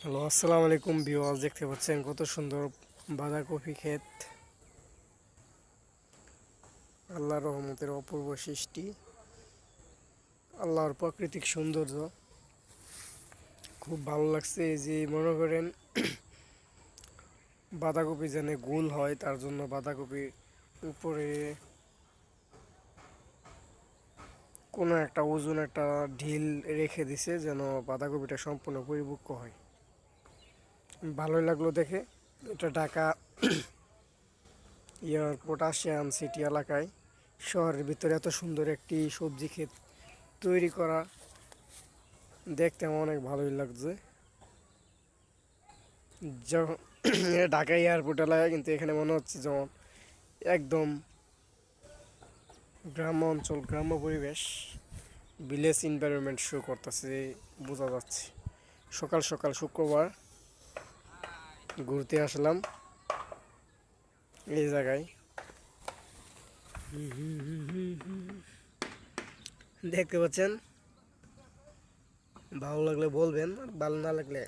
Hello, আসসালামু আলাইকুম viewers. দেখতে পাচ্ছেন কত সুন্দর বাঁধাকপি ক্ষেত। আল্লাহর রহমতের অপূর্ব সৃষ্টি, আল্লাহর প্রাকৃতিক সৌন্দর্য খুব ভালো লাগছে। এই যে মনে করেন বাঁধাকপি যেন গোল হয়, তার জন্য বাঁধাকপি উপরে কোনো একটা ওজন একটা ঢিল রেখে দিছে যেন বাঁধাকপিটা সম্পূর্ণ পরিপক্ক হয়। ভালোই লাগলো দেখে। এটা ঢাকা এয়ারপোর্ট আশিয়ান সিটি এলাকায়, শহরের ভিতরে এত সুন্দর একটি সবজি ক্ষেত তৈরি করা দেখতে আমার অনেক ভালোই লাগছে। যখন ঢাকা এয়ারপোর্ট এলাকায়, কিন্তু এখানে মনে হচ্ছে যেমন একদম গ্রাম্য অঞ্চল, গ্রাম্য পরিবেশ, ভিলেজ এনভায়রনমেন্ট শো করতেছে, বোঝা যাচ্ছে। সকাল সকাল শুক্রবার ঘুরতে আসলাম এই জায়গায়। দেখতে পাচ্ছেন, ভালো লাগলে বলবেন, আর ভালো না লাগলে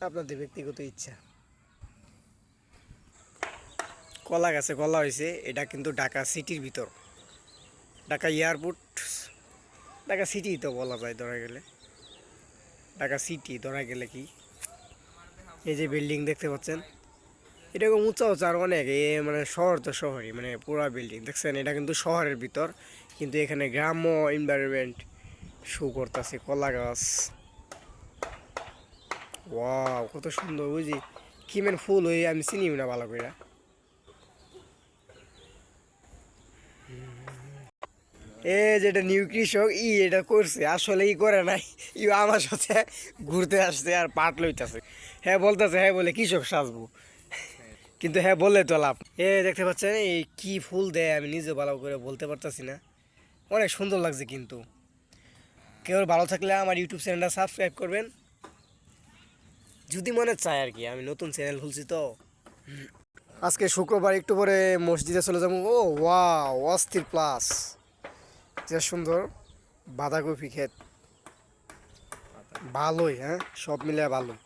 আপনাদের ব্যক্তিগত ইচ্ছা। কলা গাছে কলা হয়েছে, এটা কিন্তু ঢাকা সিটির ভিতর, ঢাকা এয়ারপোর্ট, ঢাকা সিটি তো বলা যায় ধরা গেলে, ঢাকা সিটি ধরা গেলে কি। এই যে বিল্ডিং দেখতে পাচ্ছেন, এরকম উঁচা উঁচা আর অনেক, মানে শহর তো শহরই, মানে পুরা বিল্ডিং দেখছেন, এটা কিন্তু শহরের ভিতর, কিন্তু এখানে গ্রাম্য এনভায়রনমেন্ট শো করতেছে। কলা গাছ, ওয়াও কত সুন্দর। ওই যে কি মেন ফুল, ওই আমি চিনি না ভালো করে। এ যেটা নিউ কৃষক এটা করছে, আসলে করে নাই, আমার সাথে ঘুরতে আসছে আর পাট লইতেছে। হ্যাঁ বলতেছে, হ্যাঁ বলে কৃষক সাজবো, কিন্তু হ্যাঁ বললে তো লাভ। দেখতে পাচ্ছেন এই কি ফুল দেয়, আমি নিজে ভালো করে বলতে পারতাছি না, অনেক সুন্দর লাগছে। কিন্তু কেউ ভালো থাকলে আমার ইউটিউব চ্যানেলটা সাবস্ক্রাইব করবেন, যদি মনে চায় আর কি। আমি নতুন চ্যানেল খুলছি তো। আজকে শুক্রবার, একটু পরে মসজিদে চলে যাবো। ও ওয়াও, অস্থির প্লাস, যে সুন্দর বাঁধাকপি ক্ষেত। ভালোই, হ্যাঁ সব মিলে ভালোই।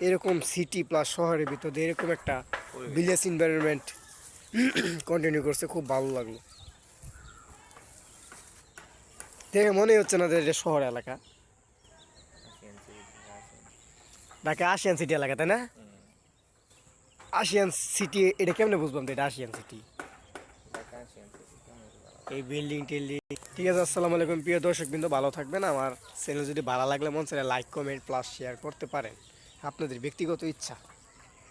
এরকম সিটি প্লাস শহরের ভিতরে এরকম একটা ভিলেজ এনভায়রনমেন্ট কন্টিনিউ করছে, খুব ভালো লাগলো দেখে। মনে হচ্ছে না যে এটা শহর এলাকা, ঢাকা আশিয়ান সিটি এলাকা, তাই না? আশিয়ান সিটি, এটা কেমনে বুঝলাম তো এটা আশিয়ান সিটি? এই বিল্ডিং টিল্ডিং। ঠিক আছে, আসসালামু আলাইকুম প্রিয় দর্শক বিন্দু, ভালো থাকবেন। আমার চ্যানেল যদি ভালো লাগলে মন চাইলে লাইক কমেন্ট প্লাস শেয়ার করতে পারেন, আপনাদের ব্যক্তিগত ইচ্ছা।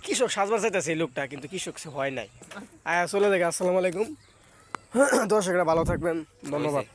কৃষক সাজবার চাইতেছে এই লোকটা, কিন্তু কৃষক সে হয় নাই। চলে দেখে, আসসালামু আলাইকুম। দর্শকরা ভালো থাকবেন, ধন্যবাদ।